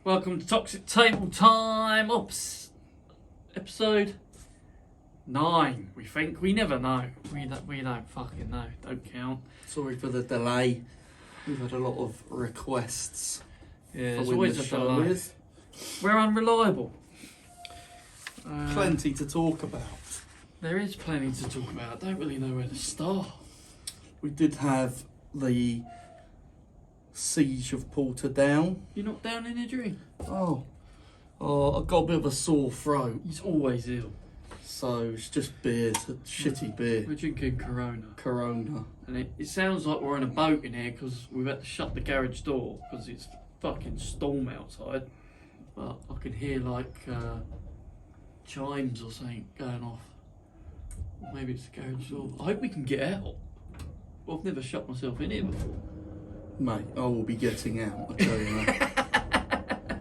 Welcome to Toxic Table Time. Oops. Episode 9. We think. We never know. We don't fucking know. Don't count. Sorry for the delay. We've had a lot of requests. Yeah, for there's when always the a show delay. is. We're unreliable. Plenty to talk about. There is plenty to talk about. I don't really know where to start. We did have the siege of Portadown. You're not down in a drink? Oh, I got a bit of a sore throat, He's always ill. so it's just beer, it's a shitty beer. We're drinking Corona. Corona. And it sounds like we're on a boat in here because we've had to shut the garage door because it's fucking storm outside. But I can hear like chimes or something going off. Or maybe it's the garage door. I hope we can get out. Well, I've never shut myself in here before. Mate, I will be getting out, I tell you that.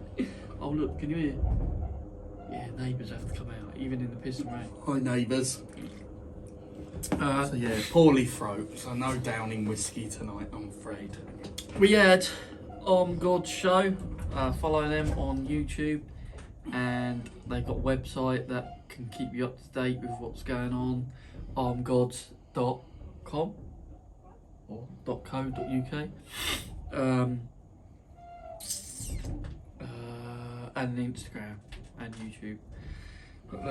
Oh look, can you hear? Yeah, neighbours have to come out, even in the pissing rain. Hi neighbours. So yeah, poorly throat, so no downing whiskey tonight, I'm afraid. We had God's show. Follow them on YouTube, and they've got a website that can keep you up to date with what's going on. armgods.com or .co.uk, and Instagram and YouTube. But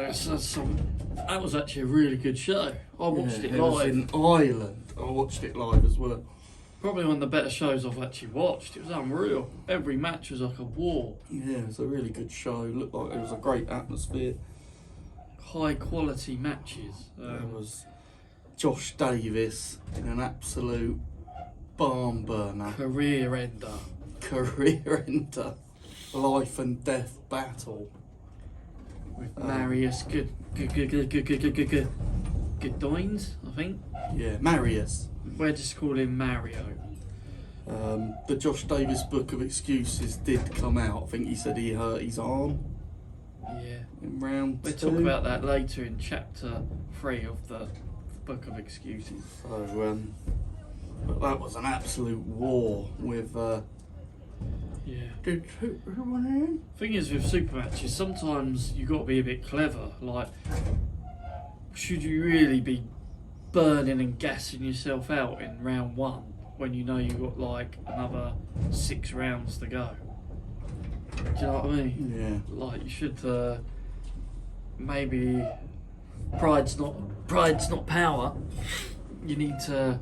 that was actually a really good show. I watched it It was live. in Ireland. I watched it live as well. Probably one of the better shows I've actually watched. It was unreal. Every match was like a war. Yeah, it was a really good show. It looked like it was a great atmosphere. High quality matches. There was Josh Davis in an absolute barn burner, Career ender. career ender, life and death battle. With Marius Goodines, I think. Yeah, Marius. We're just calling him Mario. The Josh Davis book of excuses did come out. I think he said he hurt his arm Yeah. in round We'll 2. talk about that later in chapter 3 of the Book of Excuses. So, but that was an absolute war with. Yeah. Did who won in? Thing is with super matches, sometimes you got to be a bit clever. Like, should you really be burning and gassing yourself out in round 1 when you know you've got like another 6 rounds to go? Do you know what I mean? Yeah. Like, you should maybe pride's not power. You need to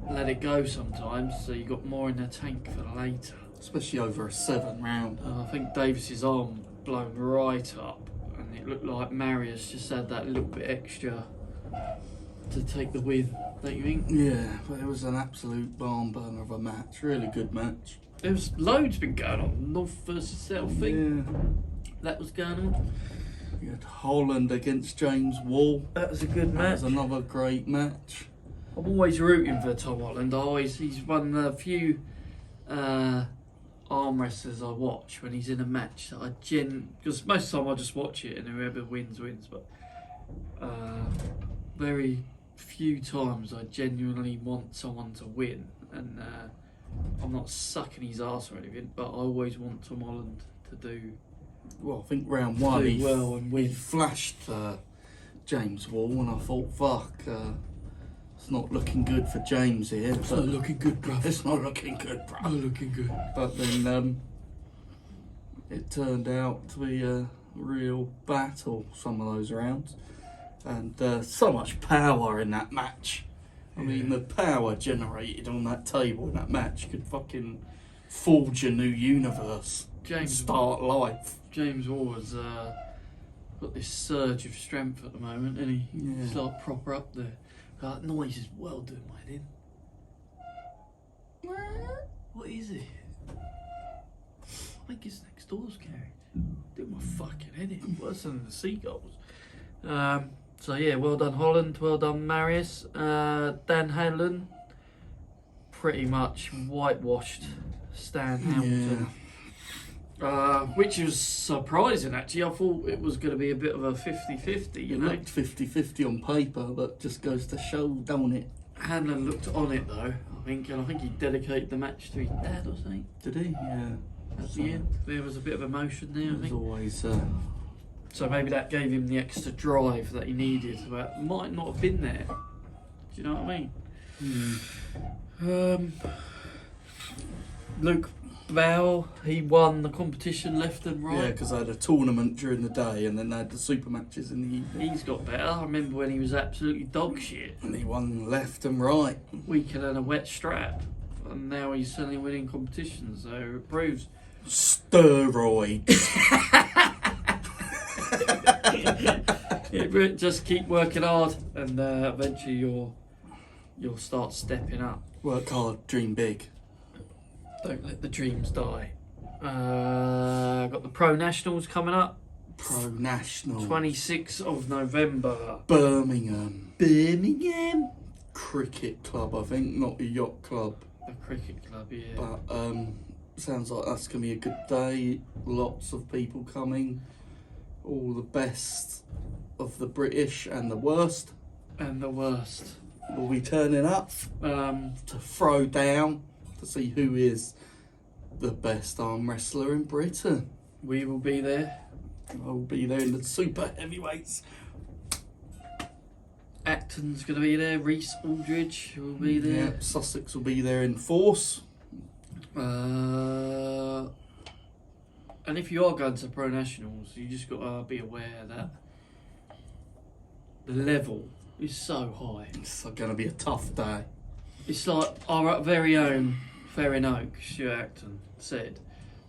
let it go sometimes, so you got more in the tank for later. Especially over a 7 round. I think Davis's arm blown right up, and it looked like Marius just had that little bit extra to take the win. Don't you think? Yeah, but it was an absolute barn burner of a match. Really good match. There was loads been going on. North versus South thing. Yeah. That was going on. You had Holland against James Wall. That was a good That match. was another great match. I'm always rooting for Tom Holland. He's one of the few arm wrestlers I watch when he's in a match. Because most of the time I just watch it and whoever wins. But very few times I genuinely want someone to win, and I'm not sucking his ass or anything. But I always want Tom Holland to do Well, I think round 1 do he well and he win. flashed James Wall, and I thought, fuck, it's not looking good for James here. It's not looking good, bruv. It's not looking good, Not bro. looking good. But then it turned out to be a real battle, some of those rounds. And so much power in that match. I mean, the power generated on that table in that match could fucking forge a new universe. James Start life. James Ward's got this surge of strength at the moment, and he's Yeah. like proper up there. That noise is well doing my head in. What is it? I think it's next door's carriage. Do my fucking head in. Worse than the seagulls. So yeah, well done Holland, well done Marius. Dan Hanlon, pretty much whitewashed Stan Hamilton. Which was surprising actually. I thought it was going to be a bit of a 50-50, you It know. looked 50-50 on paper, but just goes to show, don't it? Hanlon looked on it though, I think, and I think he dedicated the match to his dad or something. Did he? Yeah. at the end. There was a bit of emotion there, I It was think. always. So maybe that gave him the extra drive that he needed, but might not have been there. Do you know what I mean? Luke Bauer, he won the competition left and right. Yeah, because I had a tournament during the day and then they had the super matches in the evening. He's got better. I remember when he was absolutely dog shit. And he won left and right. Weaker than a wet strap. And now he's suddenly winning competitions, so it proves. Steroids. Just keep working hard and eventually you'll start stepping up. Work hard, dream big. Don't let the dreams die. Got the Pro Nationals coming up. Pro National. 26th of November. Birmingham. Birmingham. Cricket club, I think, not a yacht club. The cricket club, yeah. But sounds like that's going to be a good day. Lots of people coming. All the best of the British and the worst And the worst. will be turning up to throw down to see who is the best arm wrestler in Britain. We will be there. I will be there in the super heavyweights. Acton's going to be there. Reese Aldridge will be there. Yeah, Sussex will be there in force. And if you are going to Pro Nationals, you just got to be aware that the level is so high. It's going to be a tough day. It's like our very own Ferrin Oak, Stuart Acton, said.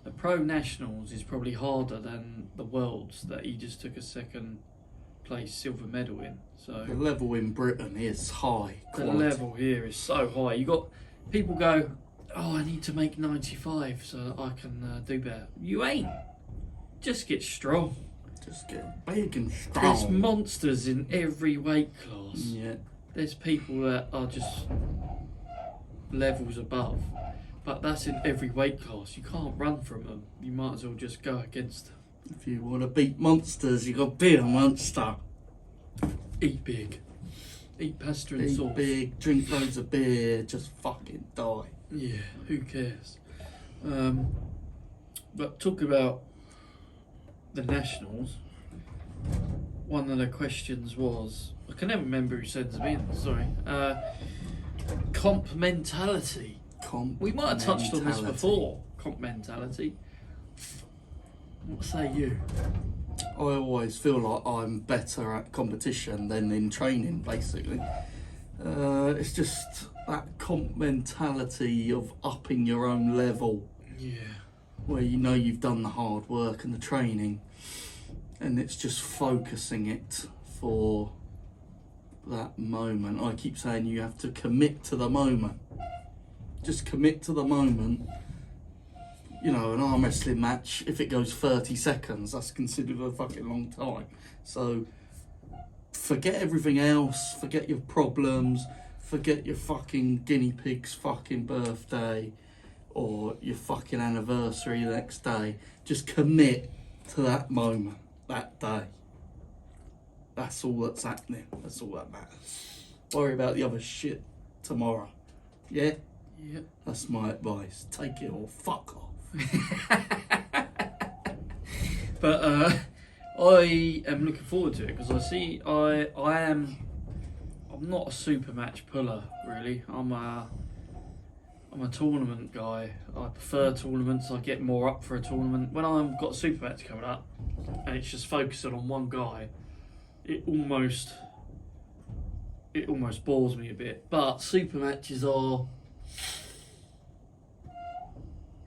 The Pro Nationals is probably harder than the Worlds that he just took a second place silver medal in. So The level in Britain is high the quality. level here is so high. You got people go, oh, I need to make 95 so that I can do better. You ain't. Just get strong. Just get big and strong. There's monsters in every weight class. Yeah. There's people that are just levels above. But that's in every weight class. You can't run from them. You might as well just go against them. If you want to beat monsters, you got to be a monster. Eat big. Eat pasta and Eat sauce. big, drink loads of beer, just fucking die. Yeah, who cares? But talk about the Nationals. One of the questions was, I can never remember who sends them in, sorry. Comp mentality. We might have touched on this before. Comp mentality. What say you? I always feel like I'm better at competition than in training, basically. It's just that comp mentality of upping your own level, Yeah. where you know you've done the hard work and the training, and it's just focusing it for that moment. I keep saying you have to commit to the moment. Just commit to the moment. You know, an arm wrestling match, if it goes 30 seconds, that's considered a fucking long time. So, forget everything else, forget your problems, forget your fucking guinea pig's fucking birthday or your fucking anniversary the next day. Just commit to that moment, that day. That's all that's happening, that's all that matters. Worry about the other shit tomorrow. Yeah? Yep. That's my advice. Take it or fuck off. But I am looking forward to it because I'm not a super match puller really. I'm a tournament guy. I prefer tournaments. I get more up for a tournament. When I've got a super match coming up and it's just focusing on one guy, it almost bores me a bit. But super matches are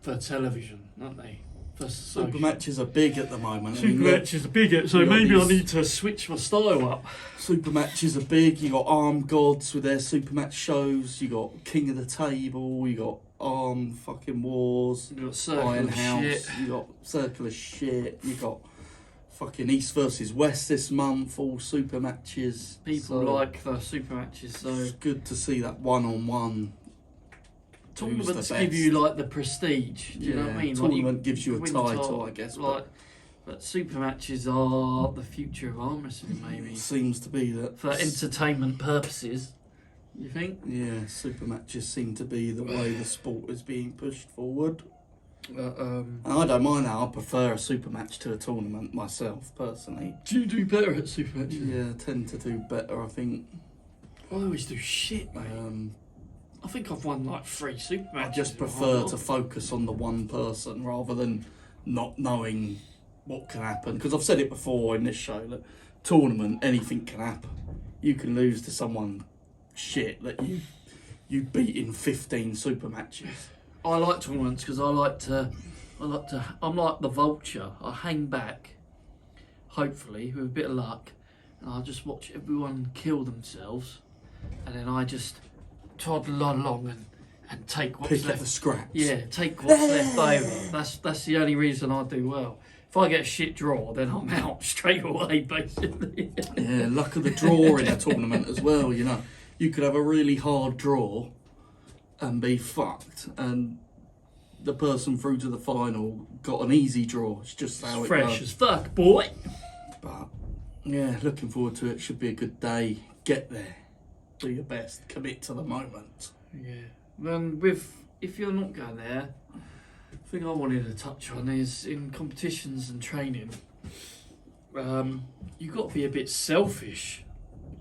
for television, aren't they? For Super matches are big at the moment. Super matches are bigger, so you got maybe I these- need to switch my style up. Super matches are big. You got Arm Gods with their super match shows. You got King of the Table. You got Arm fucking Wars. You got circular Iron House. shit. You got Circular Shit. You got fucking East versus West this month. All super matches. People So like the super matches, so it's good to see that one-on-one. tournaments the give best. you like the prestige. Do you know what I mean? Like, Tournament gives you a win title, I guess. Like, but super matches are the future of arm wrestling, maybe Seems to be that. for entertainment purposes. You think? Yeah, super matches seem to be the way the sport is being pushed forward. And I don't mind that. I prefer a super match to a tournament myself, personally. Do you do better at super matches? Yeah, I tend to do better, I think. I always do shit, mate. I think I've won like 3 super matches. I just prefer to focus on the one person rather than not knowing what can happen. Because I've said it before in this show that tournament, anything can happen. You can lose to someone shit that you beat in 15 super matches. I like tournaments because I'm like the vulture. I hang back, hopefully with a bit of luck, and I just watch everyone kill themselves, and then I just toddle along and take what's Pick left. up the scraps. Yeah, take what's left over. That's the only reason I do well. If I get a shit draw, then I'm out straight away, basically. Yeah, luck of the draw in a tournament as well, you know. You could have a really hard draw and be fucked, and the person through to the final got an easy draw. It's just how it goes. Fresh as fuck, boy. But yeah, looking forward to it. Should be a good day. Get there. Do your best. Commit to the moment. Yeah. If you're not going there, the thing I wanted to touch on is in competitions and training, you've got to be a bit selfish.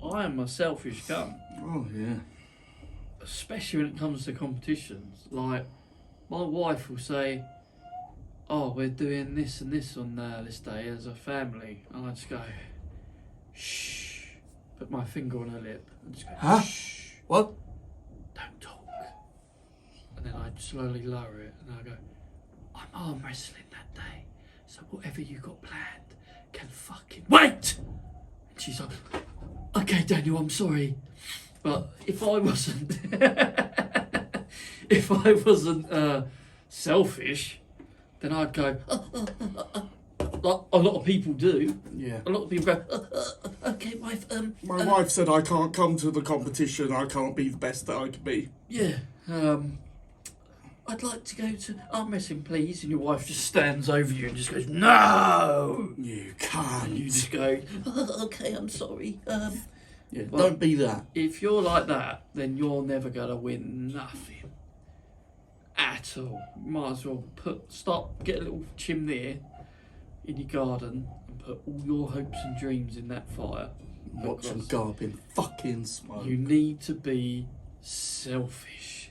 I am a selfish cunt. Oh yeah. Especially when it comes to competitions. Like, my wife will say, oh, we're doing this and this on this day as a family. And I just go, shh. Put my finger on her lip and just go, Huh? shh. What? Don't talk. And then I slowly lower it and I go, I'm arm wrestling that day. So whatever you got planned can fucking wait. And she's like, okay, Daniel, I'm sorry. But if I wasn't selfish, then I'd go, like a lot of people do. Yeah. A lot of people go, okay, wife, My wife said I can't come to the competition. I can't be the best that I could be. yeah, I'd like to go to arm wrestling, please. And your wife just stands over you and just goes, no! You can't. And you just go, okay, I'm sorry. Yeah, Well, don't be that. If you're like that, then you're never going to win nothing. At all. Might as well get a little chimney in your garden and put all your hopes and dreams in that fire. Watch them go up in fucking smoke. You need to be selfish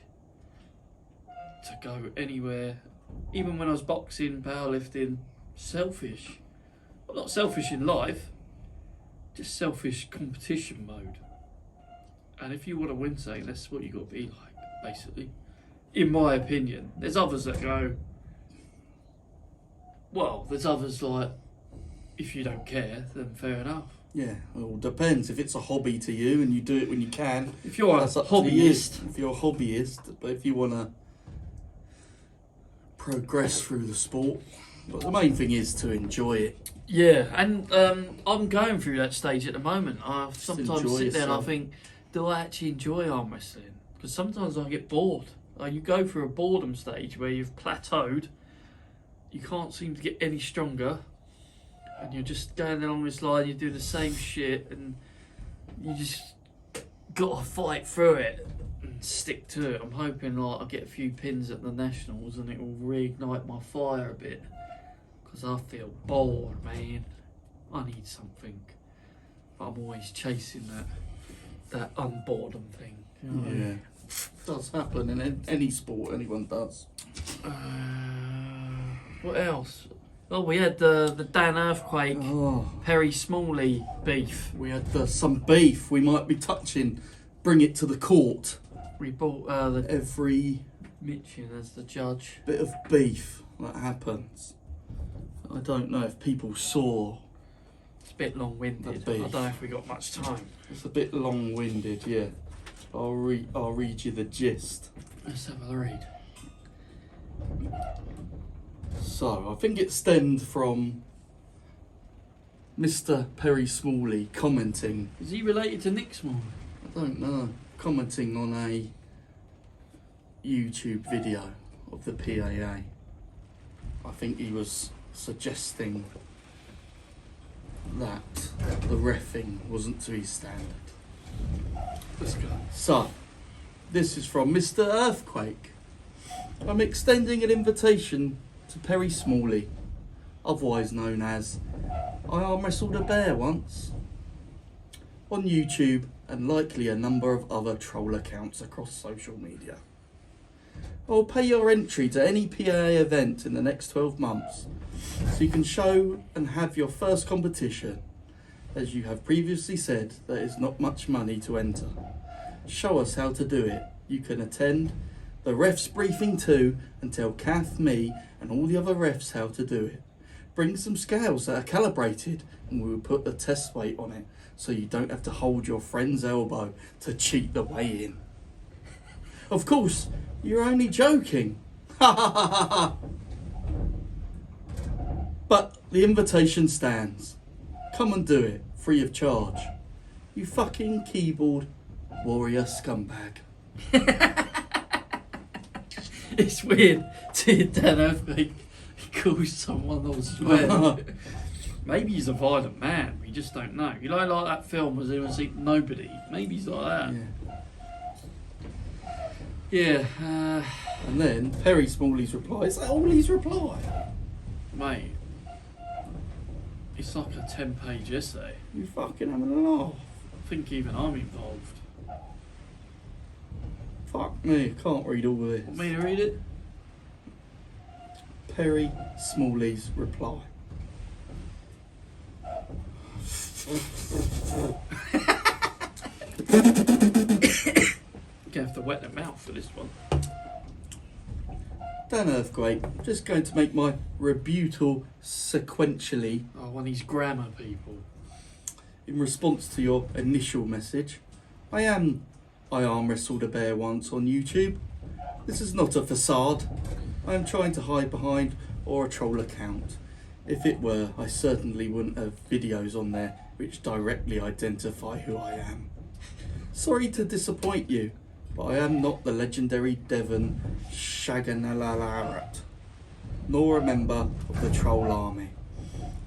to go anywhere. Even when I was boxing, powerlifting, selfish. I'm not selfish in life, just selfish competition mode. And if you want to win something, that's what you got to be like, basically. In my opinion. There's others that go, well, there's others like, if you don't care, then fair enough. Yeah, well, depends. If it's a hobby to you and you do it when you can, If you're a that's up to you. hobbyist, If you're a hobbyist, but if you want to progress through the sport, but the main thing is to enjoy it. yeah, and I'm going through that stage at the moment. I sometimes enjoy sit there and I yourself. think, do I actually enjoy arm wrestling? Because sometimes I get bored. Like, you go through a boredom stage where you've plateaued, you can't seem to get any stronger, and you're just going along this line, you do the same shit, and you just got to fight through it and stick to it. I'm hoping like I'll get a few pins at the Nationals and it will reignite my fire a bit, because I feel bored, man. I need something, but I'm always chasing that unboredom thing. You know what I mean? Does happen in any sport, anyone does. What else? Oh, we had the Dan Earthquake, Oh, Perry Smalley beef. we had some beef we might be touching. Bring it to the court. We brought the Every Mitch in as the judge. bit of beef that happens. I don't know if people saw. It's a bit long-winded. The I beef. don't know if we got much time. It's a bit long-winded, yeah. I'll read you the gist. Let's have a read. So, I think it stemmed from Mr. Perry Smalley commenting, Is he related to Nick Smalley? I don't know, commenting on a YouTube video of the PAA. I think he was suggesting that the reffing wasn't to his standard. Let's go. So, this is from Mr. Earthquake. I'm extending an invitation to Perry Smalley, otherwise known as I Arm Wrestled a Bear Once, on YouTube and likely a number of other troll accounts across social media. I'll pay your entry to any PAA event in the next 12 months so you can show and have your first competition. As you have previously said, there is not much money to enter. Show us how to do it. You can attend the refs briefing too and tell Kath, me and all the other refs how to do it. Bring some scales that are calibrated and we will put the test weight on it so you don't have to hold your friend's elbow to cheat the weigh-in. Of course, you're only joking. Ha ha ha ha ha. But the invitation stands. Come and do it, free of charge. You fucking keyboard warrior scumbag. It's weird to Dan Earthquake call someone or swear. Maybe he's a violent man, we just don't know. You know, like that film Was Anyone See Nobody? Maybe he's like that. Yeah. And then Perry Smalley's reply. Is that all his reply? Mate, it's like a 10-page essay. You fucking having a laugh. I think even I'm involved. Fuck me, can't read all of this. Want me to read it? Perry Smalley's reply. You have to wet the mouth for this one. Dan Earthquake, just going to make my rebuttal sequentially Oh, one of these grammar people. in response to your initial message. I arm wrestled a bear once on YouTube. This is not a facade. I am trying to hide behind or a troll account. If it were, I certainly wouldn't have videos on there which directly identify who I am. Sorry to disappoint you, but I am not the legendary Devon Shaganalarat, nor a member of the troll army.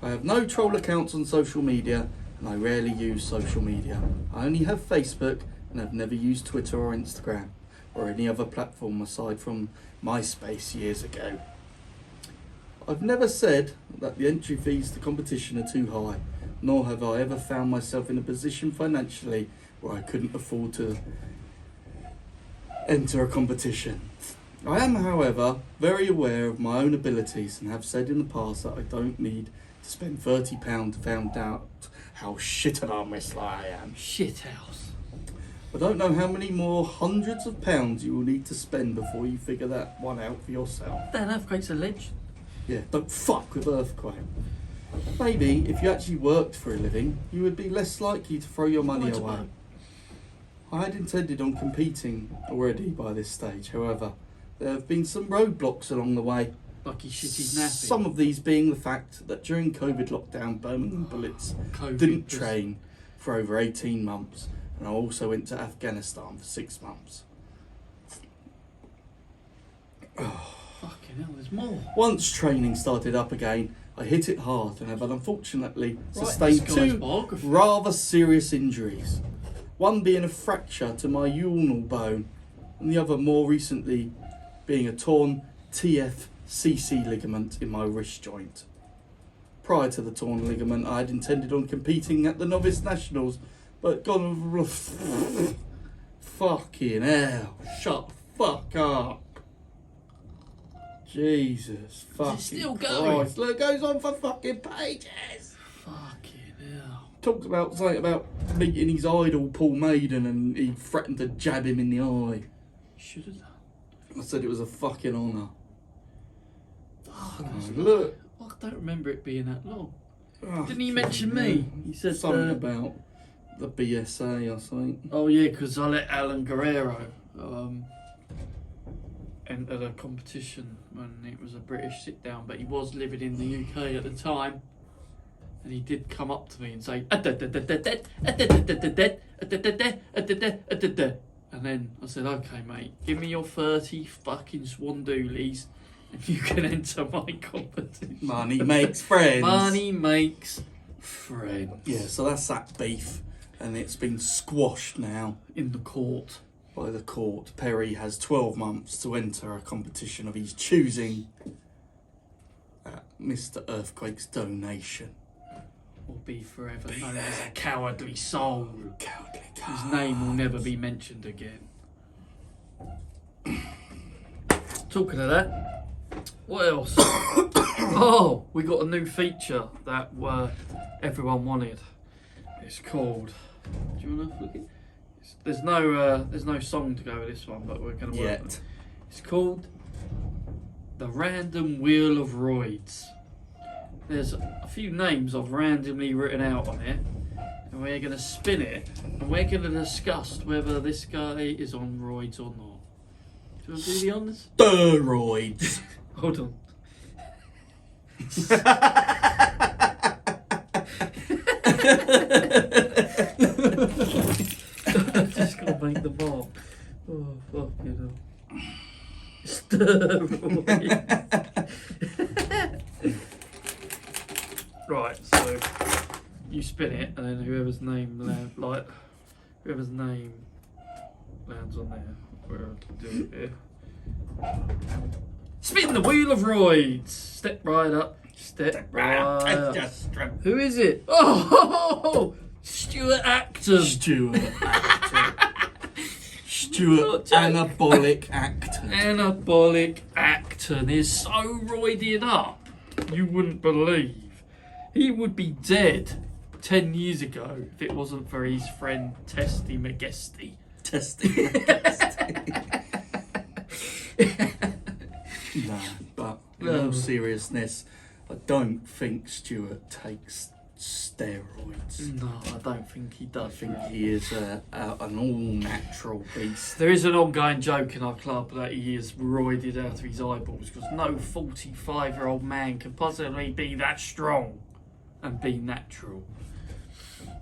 I have no troll accounts on social media, and I rarely use social media. I only have Facebook and have never used Twitter or Instagram, or any other platform aside from MySpace years ago. I've never said that the entry fees to competition are too high, nor have I ever found myself in a position financially where I couldn't afford to enter a competition. I am, however, very aware of my own abilities and have said in the past that I don't need to spend £30 to find out how shit an arm wrestler I am. Shithouse. I don't know how many more hundreds of pounds you will need to spend before you figure that one out for yourself. Dan Earthquake's a legend. Yeah, don't fuck with Earthquake. Maybe if you actually worked for a living, you would be less likely to throw your money away. I had intended on competing already by this stage, however, there have been some roadblocks along the way. Like he shit his nappy. Some of these being the fact that during COVID lockdown, Birmingham Bullets COVID didn't was- train for over 18 months, and I also went to Afghanistan for 6 months. Fucking hell, there's more. Once training started up again, I hit it hard and have unfortunately Right, sustained this guy's 2 biography. rather serious injuries. One being a fracture to my ulnar bone, and the other more recently being a torn TFCC ligament in my wrist joint. Prior to the torn ligament, I had intended on competing at the Novice Nationals, but gone... Fucking hell, shut the fuck up. Jesus fucking still Christ. going? Look, it goes on for fucking pages. Fucking hell. Talks about something about meeting his idol Paul Maiden and he threatened to jab him in the eye. Should have done. I said it was a fucking honour. Fuck, Look. I don't remember it being that long. Oh, Didn't he mention me? He said something about the BSA or something. Oh yeah, because I let Alan Guerrero enter the competition when it was a British sit down, but he was living in the UK at the time, and he did come up to me and say, and then I said, okay mate, give me your 30 fucking swandoolies and you can enter my competition. Money makes friends. Money makes friends. Yeah, so that's that beef, and it's been squashed now. In the court. by the court. Perry has 12 months to enter a competition of his choosing at Mr. Earthquake's donation. Will be forever known as a cowardly soul. Cowardly His name will never be mentioned again. Talking of that, what else? Oh, we got a new feature that everyone wanted. It's called. Do you want to look at? There's no song to go with this one, but we're gonna work on it. It's called the Random Wheel of Roids. There's a few names I've randomly written out on it, and we're going to spin it, and we're going to discuss whether this guy is on roids or not. Do you want to do the honours? Steroids. Hold on. I've just got to make the mark. Oh, fuck you know. Steroids. Right, so you spin it, and then whoever's name lands on there. Where I can do it here. Spin the wheel of roids. Step right up. Step right up. Who is it? Oh, Stuart Acton. Stuart Anabolic Acton. Anabolic Acton is so roided up, you wouldn't believe. He would be dead 10 years ago if it wasn't for his friend Testy McGesty. No, but in all seriousness, I don't think Stuart takes steroids. No, I don't think he does. I think he is an all-natural beast. There is an ongoing joke in our club that he is roided out of his eyeballs because no 45-year-old man can possibly be that strong and be natural.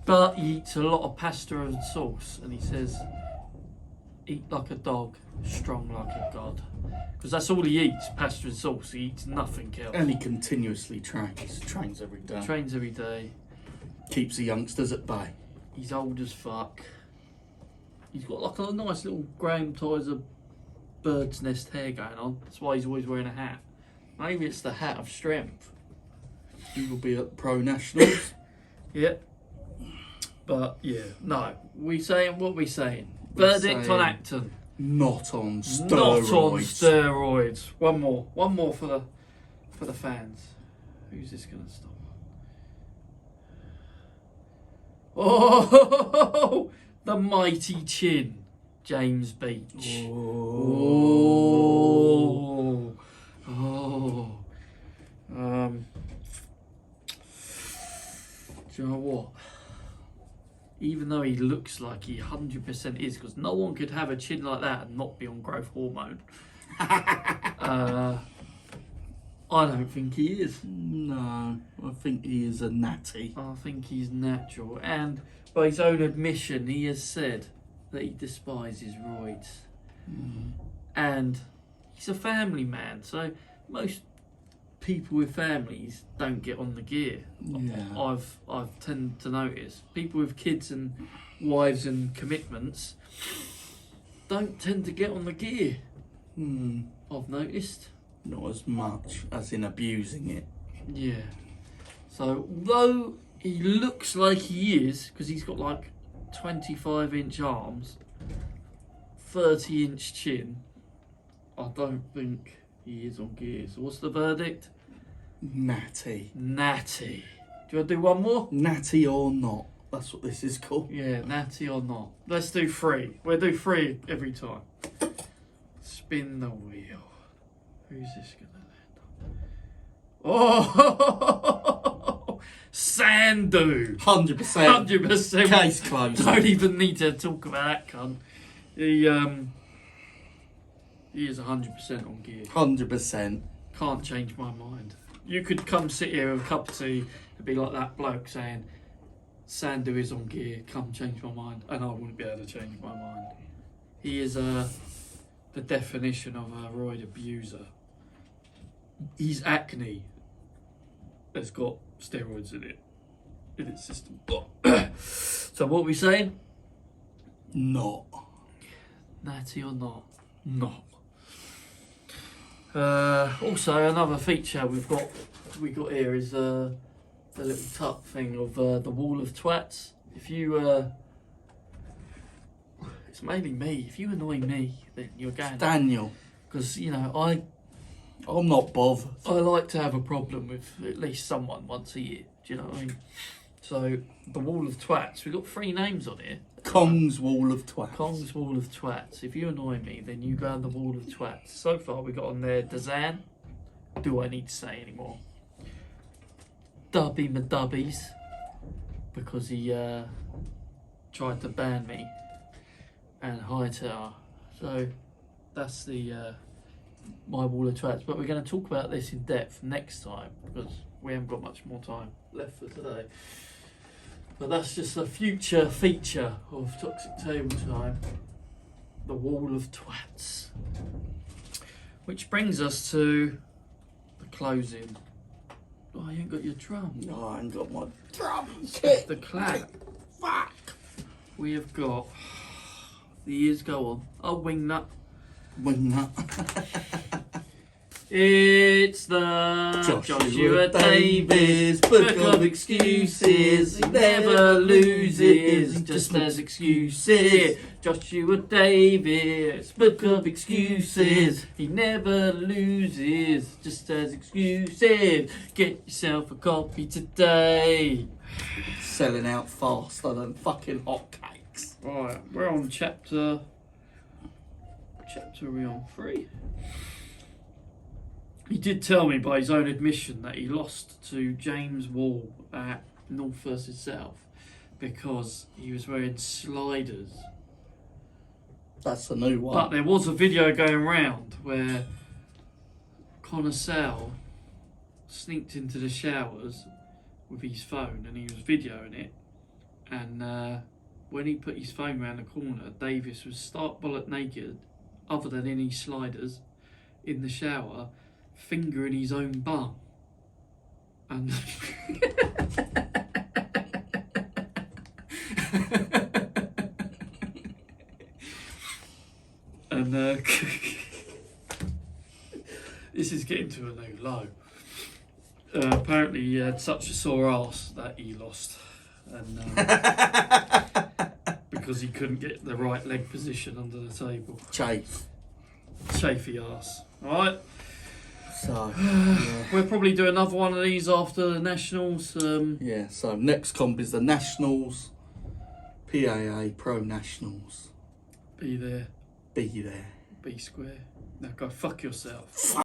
But he eats a lot of pasta and sauce, and he says, eat like a dog, strong like a god. Because that's all he eats, pasta and sauce. He eats nothing else. And he continuously trains every day. Trains every day. Keeps the youngsters at bay. He's old as fuck. He's got like a nice little Graham Tizer bird's nest hair going on. That's why he's always wearing a hat. Maybe it's the hat of strength. He will be at Pro Nationals. Yeah. But yeah, no. We saying what we saying. Verdict on Acton. Not on steroids. Not on steroids. One more for the fans. Who's this gonna stop? Oh, the mighty chin, James Beach. Oh. Do you know what? Even though he looks like he 100% is, because no one could have a chin like that and not be on growth hormone. I don't think he is. No, I think he is a natty. I think he's natural. And by his own admission, he has said that he despises roids. And he's a family man, so most people with families don't get on the gear. Yeah. I've tend to notice people with kids and wives and commitments don't tend to get on the gear. I've noticed. Not as much as in abusing it. Yeah. So although he looks like he is, because he's got like 25-inch arms, 30-inch chin, I don't think he is on gear. So what's the verdict? Natty. Natty. Do you want to do one more? Natty or not. That's what this is called. Yeah, natty or not. Let's do 3. We'll do 3 every time. Spin the wheel. Who's this going to land on? Oh! Sandu! 100%. 100%. Case closed. Don't even need to talk about that cunt. He is 100% on gear. 100%. Can't change my mind. You could come sit here with a cup of tea and be like that bloke saying, Sandu is on gear, come change my mind. And I wouldn't be able to change my mind. He is the definition of a roid abuser. His acne has got steroids in its system. So what are we saying? Not. Natty or not? No. Also, another feature we got here is the little tuck thing of the wall of twats. If you it's mainly me. If you annoy me, then you're going. Daniel. Because you know I'm not bothered. I like to have a problem with at least someone once a year. Do you know what I mean? So the wall of twats. We've got 3 names on here. Kong's wall of twats. Kong's wall of twats. If you annoy me, then you go on the wall of twats. So far we got on there Dazan. Do I need to say anymore? Dubby Madubbies. Because he tried to ban me. And Hightower. So that's the my wall of twats. But we're going to talk about this in depth next time. Because we haven't got much more time left for today. But that's just a future feature of Toxic Table Time. The wall of twats. Which brings us to the closing. Oh, you ain't got your drum. No, I ain't got my drum The kit. clap. Fuck. We have got the years go on. A wingnut. Wingnut. It's the Joshua Davis book of excuses. He never loses, he just has excuses. Joshua Davis book of excuses. He never loses, just has excuses. Get yourself a copy today. Selling out faster than fucking hotcakes. Right, we're on chapter. Are we on 3? He did tell me by his own admission that he lost to James Wall at North versus South because he was wearing sliders. That's a new one. But there was a video going around where Connor Sal sneaked into the showers with his phone and he was videoing it. And when he put his phone round the corner, Davis was stark bollock naked, other than in his sliders, in the shower, fingering his own bum. And and this is getting to a new low. Apparently he had such a sore ass that he lost, and because he couldn't get the right leg position under the table. Chafy ass. Alright. So, yeah. We'll probably do another one of these after the Nationals. Yeah, so next comp is the Nationals, PAA Pro Nationals. Be there. Be there. Be square. Now go fuck yourself.